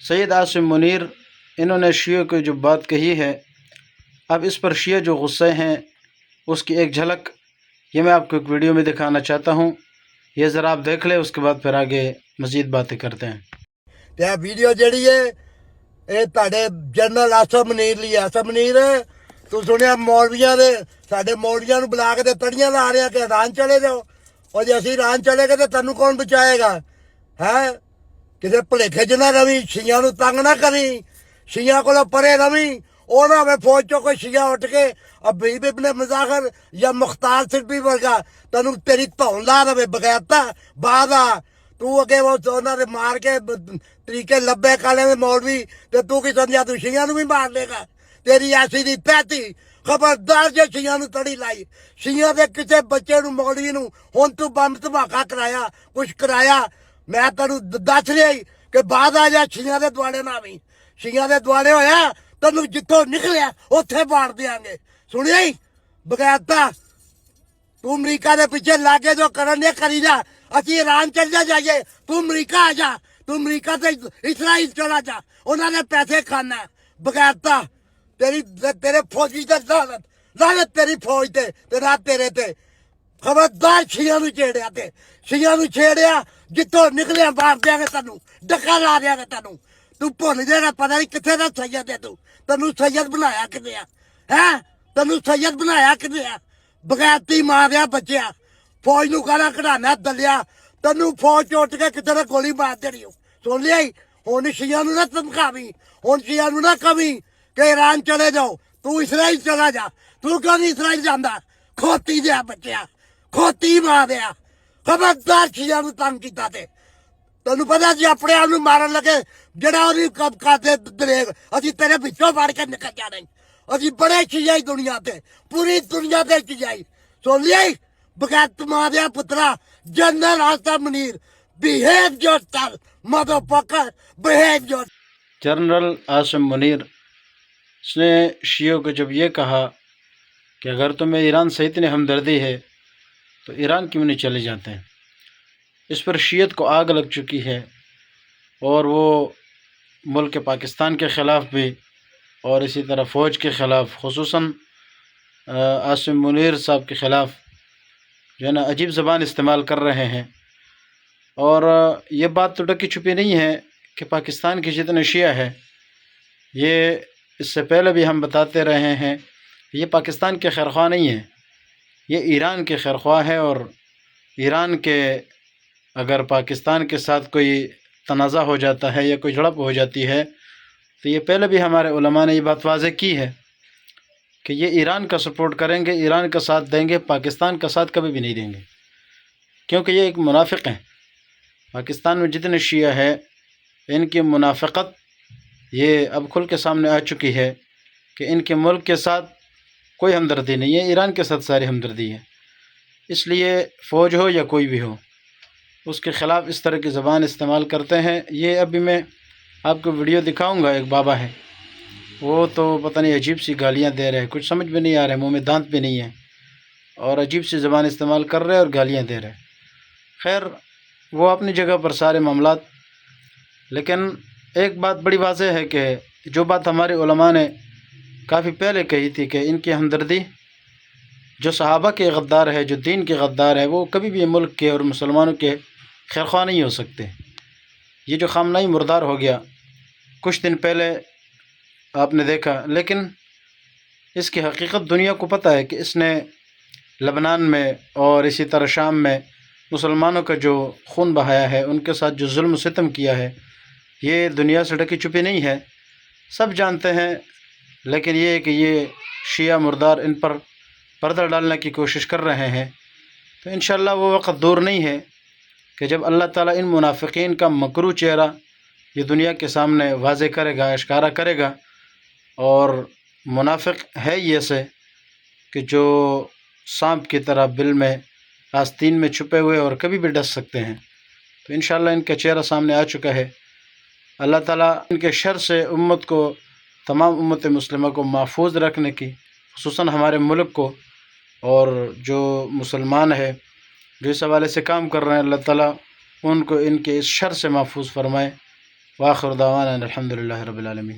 سید عاصم منیر انہوں نے شیعوں کی جو بات کہی ہے، اب اس پر شیعہ جو غصے ہیں اس کی ایک جھلک یہ میں آپ کو ایک ویڈیو میں دکھانا چاہتا ہوں، یہ ذرا آپ دیکھ لیں، اس کے بعد پھر آگے مزید باتیں کرتے ہیں۔ یہ ویڈیو جڑی ہے یہ تہاڈے جنرل عاصم منیر لی ہے۔ عاصم منیر تو سنیا مولویاں دے ساڈے مولویاں نوں بلا کے تے تڑیاں لا رہے ہیں کہ ایران چلے جاؤ، اور جے اسی ایران چلے گئے تے تینوں کون بچائے گا؟ ہے کسے بھلیکھے چ نہ روی، شیعہ نوں تنگ نہ کری، شیعہ کولوں پرے روی۔ او نہ ہوے فوج چوں کوئی شیعہ اٹھ کے حبیب ابن مظاہر یا مختار سلفی ورگا تینوں تیری دھون لا دے بغیرتا بعد آ تو اگے وہ انہاں دے مار کے طریقے لبے کالے دے مولوی تے تو کی سمجھا تو شیعہ نوں بھی مار لے گا؟ تیری ایسی دی پہتی خبردار جے شیعہ نوں تڑی لائی، شیعہ دے کسے بچے نوں مولوی نوں ہن تو بم دھماکہ کرایا کچھ کرایا، میں تینوں دس رہی کہ بعد آ جا شیعہ دے دوالے نہ آویں، شیعہ دے دوالے ہویا تینوں جتوں نکلیا اوتھے باڑ دیاں گے۔ سنیا ہی بغیرتا تو امریکہ دے پیچھے لاگے جو کرن دے کری جا، اسی ایران چل جائیے، تو امریکہ آ جا، تو امریکہ تے اسرائیل چلا جا، انہاں نے پیسے کھانا ہے۔ بغیرتا تیرے فوجی تے لعنت تیری فوج تے نہ تیرے تے۔ خبردار شیعہ نوں چھیڑیا تے شیعہ نوں چھیڑیا جتوں نکلیا مار دیاں گے تینوں، ڈکا لا دیاں گے تینوں۔ تو بھول جائے گا پتہ نہیں کتنے دا سید ہے تو، تینوں سید بنایا کنے آ؟ ہے تینوں سید بنایا کنے آ؟ بغیرتی ماریا بچیا، فوج نوں گالاں کڈھانا دلیا، تینوں فوج چ کے کتے نے گولی مار دینی ہو۔ سن لیا ہن شیعہ نوں نہ دھمکاویں، ہن شیعہ نوں نہ کہیں کہ ایران چلے جاؤ، تو اسرائیل چلا جا۔ تو کیوں نہیں اسرائیل جاندا؟ کھوتی دیا بچیا، کھوتی ماریا، خبردار شیعہ نوں تنگ کیتا تے تینوں پتا جی اپنے آپ نوں مارن لگے جڑا وہ کرتے دریغ اسی تیرے پچھوں پڑ کے نکل جانے، اسی بڑے شیعہ دنیا تے، پوری دنیا تے شیعہ۔ سن لیا بغیرت ماریا پترا general Asim Munir, behave yourself motherfucker, behave yourself۔ General Asim Munir اس نے شیعوں کو جب یہ کہا کہ اگر تمہیں ایران سے اتنی ہمدردی ہے تو ایران کیوں نہیں چلے جاتے ہیں، اس پر شیعت کو آگ لگ چکی ہے، اور وہ ملک پاکستان کے خلاف بھی اور اسی طرح فوج کے خلاف، خصوصاً عاصم منیر صاحب کے خلاف جو ہے نا عجیب زبان استعمال کر رہے ہیں۔ اور یہ بات تو ڈکی چھپی نہیں ہے کہ پاکستان کے جتنے شیعہ ہیں، یہ اس سے پہلے بھی ہم بتاتے رہے ہیں، یہ پاکستان کے خیرخواہ نہیں ہیں، یہ ایران کے خیرخواہ ہے، اور ایران کے اگر پاکستان کے ساتھ کوئی تنازع ہو جاتا ہے یا کوئی جھڑپ ہو جاتی ہے تو یہ پہلے بھی ہمارے علماء نے یہ بات واضح کی ہے کہ یہ ایران کا سپورٹ کریں گے، ایران کا ساتھ دیں گے، پاکستان کا ساتھ کبھی بھی نہیں دیں گے، کیونکہ یہ ایک منافق ہیں۔ پاکستان میں جتنے شیعہ ہیں ان کی منافقت یہ اب کھل کے سامنے آ چکی ہے کہ ان کے ملک کے ساتھ کوئی ہمدردی نہیں ہے، ایران کے ساتھ ساری ہمدردی ہے۔ اس لیے فوج ہو یا کوئی بھی ہو اس کے خلاف اس طرح کی زبان استعمال کرتے ہیں۔ یہ ابھی میں آپ کو ویڈیو دکھاؤں گا، ایک بابا ہے وہ تو پتہ نہیں عجیب سی گالیاں دے رہے ہیں، کچھ سمجھ بھی نہیں آ رہا ہے، منہ میں دانت بھی نہیں ہے، اور عجیب سی زبان استعمال کر رہے اور گالیاں دے رہے۔ خیر وہ اپنی جگہ پر سارے معاملات، لیکن ایک بات بڑی واضح ہے کہ جو بات ہمارے علماء نے کافی پہلے کہی تھی کہ ان کی ہمدردی جو صحابہ کے غدار ہے، جو دین کے غدار ہے، وہ کبھی بھی ملک کے اور مسلمانوں کے خیرخواہ نہیں ہو سکتے۔ یہ جو خامنہ ای مردار ہو گیا کچھ دن پہلے آپ نے دیکھا، لیکن اس کی حقیقت دنیا کو پتہ ہے کہ اس نے لبنان میں اور اسی طرح شام میں مسلمانوں کا جو خون بہایا ہے، ان کے ساتھ جو ظلم و ستم کیا ہے، یہ دنیا سے ڈکی چھپی نہیں ہے، سب جانتے ہیں۔ لیکن یہ ہے کہ یہ شیعہ مردار ان پر پردہ ڈالنے کی کوشش کر رہے ہیں، تو انشاءاللہ وہ وقت دور نہیں ہے کہ جب اللہ تعالیٰ ان منافقین کا مکروہ چہرہ یہ دنیا کے سامنے واضح کرے گا، اشکارا کرے گا۔ اور منافق ہے یہ ایسے کہ جو سانپ کی طرح بل میں آستین میں چھپے ہوئے اور کبھی بھی ڈس سکتے ہیں، تو انشاءاللہ ان کا چہرہ سامنے آ چکا ہے۔ اللہ تعالیٰ ان کے شر سے امت کو، تمام امت مسلمہ کو محفوظ رکھنے کی، خصوصاً ہمارے ملک کو، اور جو مسلمان ہے جو اس حوالے سے کام کر رہے ہیں، اللہ تعالیٰ ان کو ان کے اس شر سے محفوظ فرمائے۔ وآخر دعوانا الحمد للہ رب العالمین.